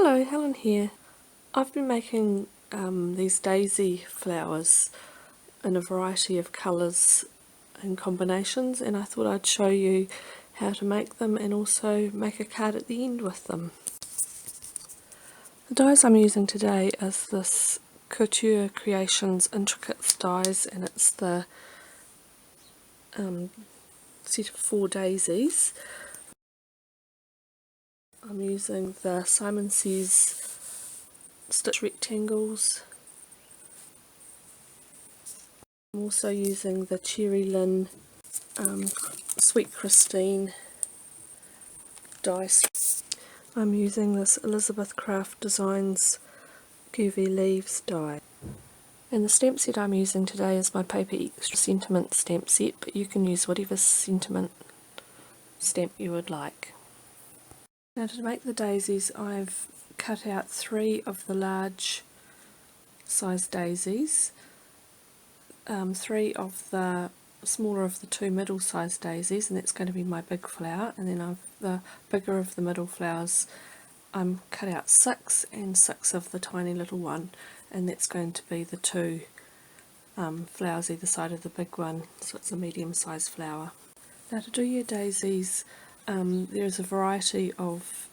Hello, Helen here. I've been making these daisy flowers in a variety of colours and combinations, and I thought I'd show you how to make them and also make a card at the end with them. The dies I'm using today is this Couture Creations Intricate dies, and it's the set of 4 daisies. I'm using the Simon Says stitch rectangles. I'm also using the Cherry Lynn Sweet Christine dice. I'm using this Elizabeth Craft Designs Curvy Leaves die. And the stamp set I'm using today is my Paper Extra Sentiment stamp set, but you can use whatever sentiment stamp you would like. Now, to make the daisies, I've cut out 3 of the large size daisies, 3 of the smaller of the 2 middle sized daisies, and that's going to be my big flower, and then I've the bigger of the middle flowers I'm cut out 6 and 6 of the tiny little one, and that's going to be the 2 flowers either side of the big one, so it's a medium sized flower. Now, to do your daisies, there's a variety of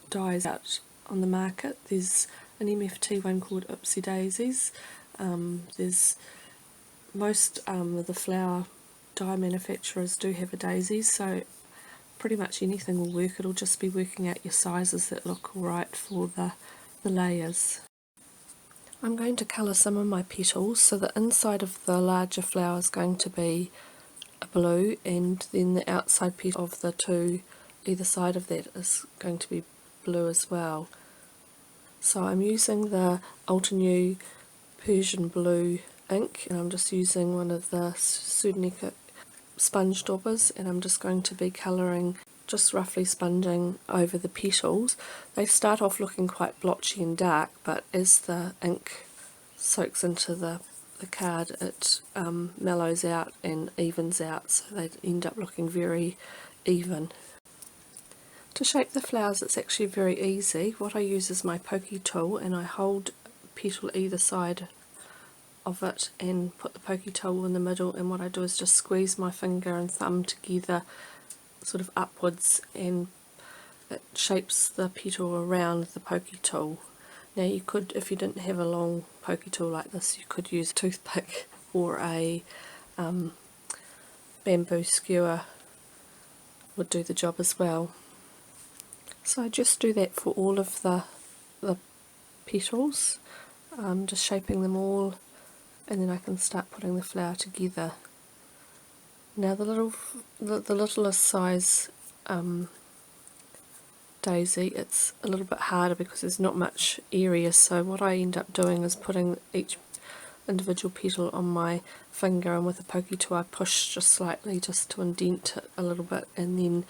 dies out on the market. There's an MFT one called Oopsie Daisies. There's most of the flower die manufacturers do have a daisy, so pretty much anything will work. It'll just be working out your sizes that look alright for the layers. I'm going to colour some of my petals, so the inside of the larger flower is going to be a blue, and then the outside petal of the 2 either side of that is going to be blue as well. So I'm using the Altenew Persian Blue ink, and I'm just using one of the Sudanica sponge daubers, and I'm just going to be colouring, just roughly sponging over the petals. They start off looking quite blotchy and dark, but as the ink soaks into the card, it mellows out and evens out, so they end up looking very even. To shape the flowers, it's actually very easy. What I use is my pokey tool, and I hold petal either side of it and put the pokey tool in the middle, and what I do is just squeeze my finger and thumb together sort of upwards, and it shapes the petal around the pokey tool. Now, you could, if you didn't have a long pokey tool like this, you could use a toothpick or a bamboo skewer would do the job as well. So I just do that for all of the petals, just shaping them all, and then I can start putting the flower together. Now, the littlest size daisy, it's a little bit harder because there's not much area, so what I end up doing is putting each individual petal on my finger, and with a pokey tool I push just slightly just to indent it a little bit, and then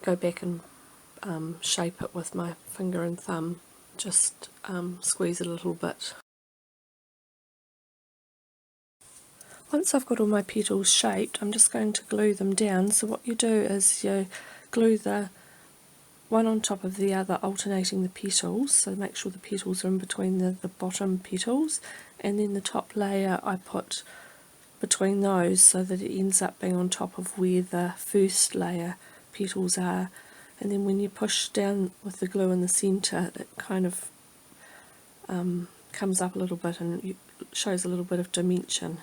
go back and shape it with my finger and thumb, just squeeze it a little bit. Once I've got all my petals shaped, I'm just going to glue them down. So what you do is you glue the one on top of the other, alternating the petals, so make sure the petals are in between the bottom petals, and then the top layer I put between those so that it ends up being on top of where the first layer petals are. And then when you push down with the glue in the centre, it kind of comes up a little bit and shows a little bit of dimension.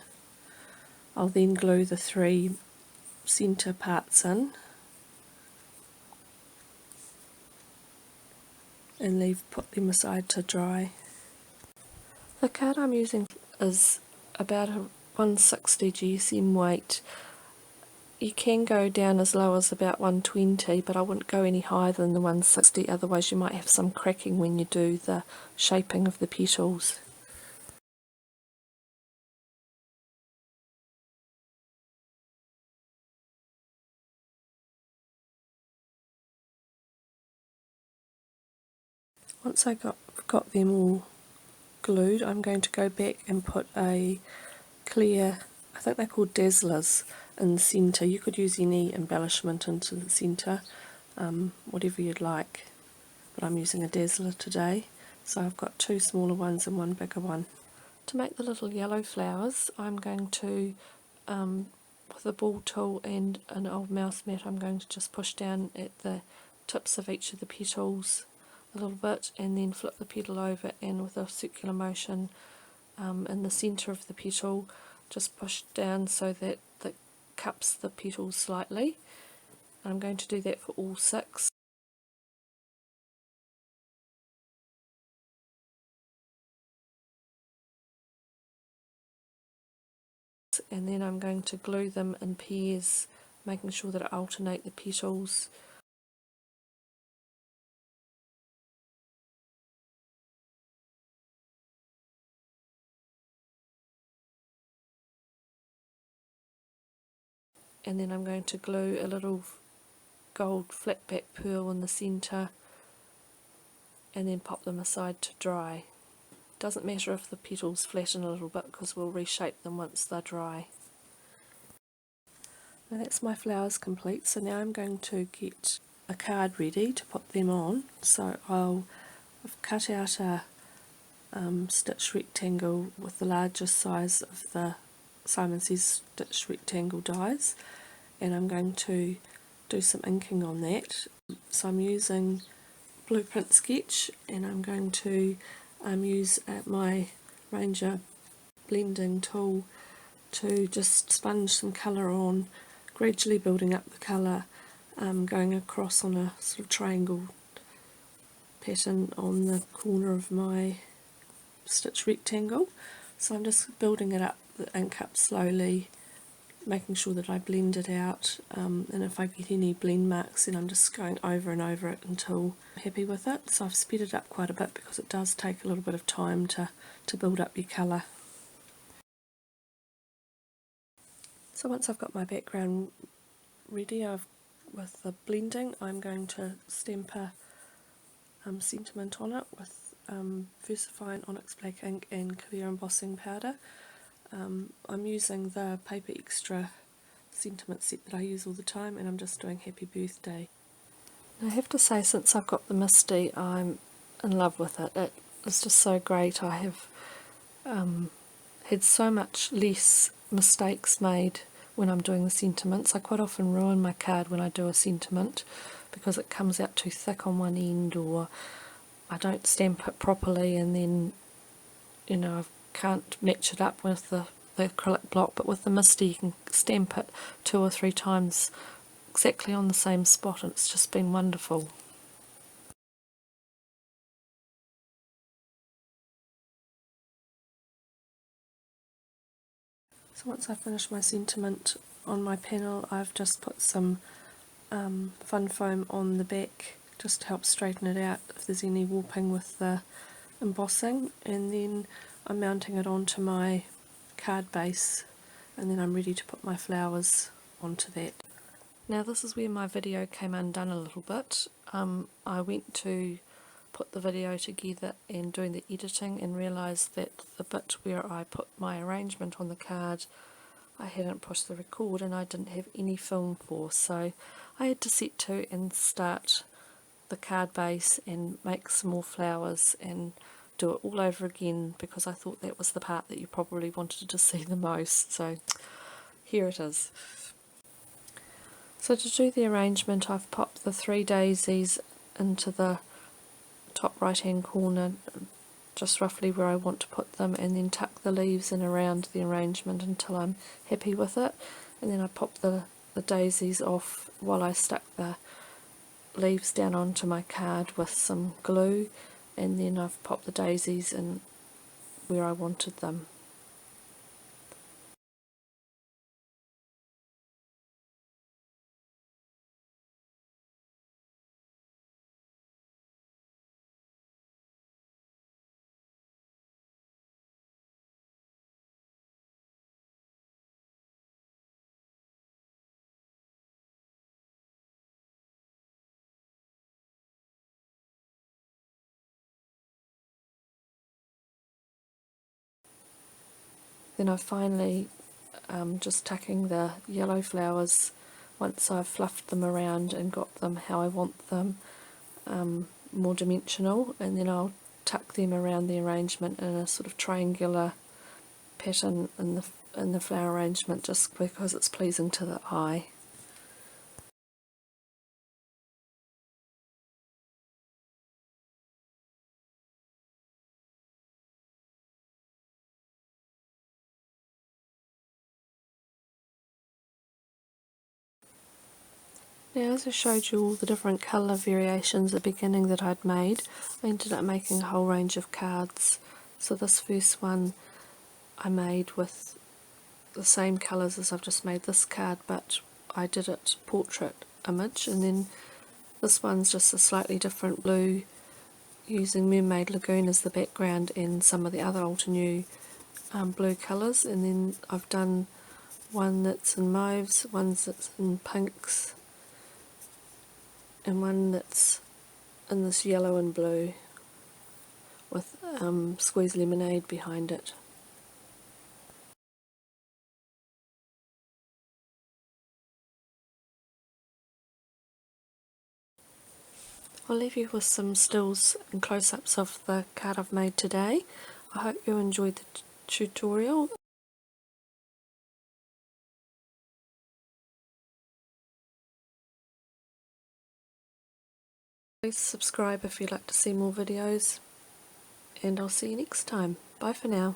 I'll then glue the 3 centre parts in and put them aside to dry. The card I'm using is about a 160 GSM weight. You can go down as low as about 120, but I wouldn't go any higher than the 160, otherwise you might have some cracking when you do the shaping of the petals. Once I got them all glued, I'm going to go back and put a clear, I think they're called Dazzlers, in the centre. You could use any embellishment into the centre, whatever you'd like. but I'm using a dazzler today. So I've got 2 smaller ones and 1 bigger one. To make the little yellow flowers, I'm going to, with a ball tool and an old mouse mat, I'm going to just push down at the tips of each of the petals a little bit, and then flip the petal over, and with a circular motion in the centre of the petal, just push down so that it cups the petals slightly. I'm going to do that for all 6. And then I'm going to glue them in pairs, making sure that I alternate the petals. And then I'm going to glue a little gold flat back pearl in the centre, and then pop them aside to dry. Doesn't matter if the petals flatten a little bit, because we'll reshape them once they're dry. Now that's my flowers complete, so now I'm going to get a card ready to put them on. So I've cut out a stitch rectangle with the largest size of the Simon Says stitch rectangle dies, and I'm going to do some inking on that. So I'm using Blueprint Sketch, and I'm going to use my Ranger blending tool to just sponge some colour on, gradually building up the colour, going across on a sort of triangle pattern on the corner of my stitch rectangle. So I'm just building it up, the ink up slowly, making sure that I blend it out, and if I get any blend marks, then I'm just going over and over it until I'm happy with it. So I've sped it up quite a bit because it does take a little bit of time to build up your colour. So once I've got my background ready with the blending, I'm going to stamp a sentiment on it with VersaFine Onyx Black ink and clear embossing powder. I'm using the Paper Extra sentiment set that I use all the time, and I'm just doing Happy Birthday. I have to say, since I've got the Misty, I'm in love with it. It's just so great. I have had so much less mistakes made when I'm doing the sentiments. I quite often ruin my card when I do a sentiment because it comes out too thick on one end, or I don't stamp it properly, and then I can't match it up with the acrylic block. But with the Misty, you can stamp it 2 or 3 times exactly on the same spot, and it's just been wonderful. So once I finish my sentiment on my panel, I've just put some fun foam on the back just to help straighten it out if there's any warping with the embossing, and then I'm mounting it onto my card base, and then I'm ready to put my flowers onto that. Now this is where my video came undone a little bit. I went to put the video together and doing the editing and realised that the bit where I put my arrangement on the card, I hadn't pushed the record and I didn't have any film for, so I had to set to and start the card base and make some more flowers and do it all over again, because I thought that was the part that you probably wanted to see the most. So here it is. So to do the arrangement, I've popped the 3 daisies into the top right hand corner, just roughly where I want to put them, and then tuck the leaves in around the arrangement until I'm happy with it, and then I pop the daisies off while I stuck the leaves down onto my card with some glue, and then I've popped the daisies in where I wanted them. Then I finally just tucking the yellow flowers once I've fluffed them around and got them how I want them. more dimensional, and then I'll tuck them around the arrangement in a sort of triangular pattern in the flower arrangement, just because it's pleasing to the eye. Now, as I showed you all the different colour variations at the beginning that I'd made, I ended up making a whole range of cards. So this first one I made with the same colours as I've just made this card, but I did it portrait image, and then this one's just a slightly different blue using Mermaid Lagoon as the background and some of the other Altenew blue colours, and then I've done one that's in mauves, one that's in pinks, and one that's in this yellow and blue with squeeze lemonade behind it. I'll leave you with some stills and close-ups of the card I've made today. I hope you enjoyed the tutorial. Please subscribe if you'd like to see more videos, and I'll see you next time. Bye for now.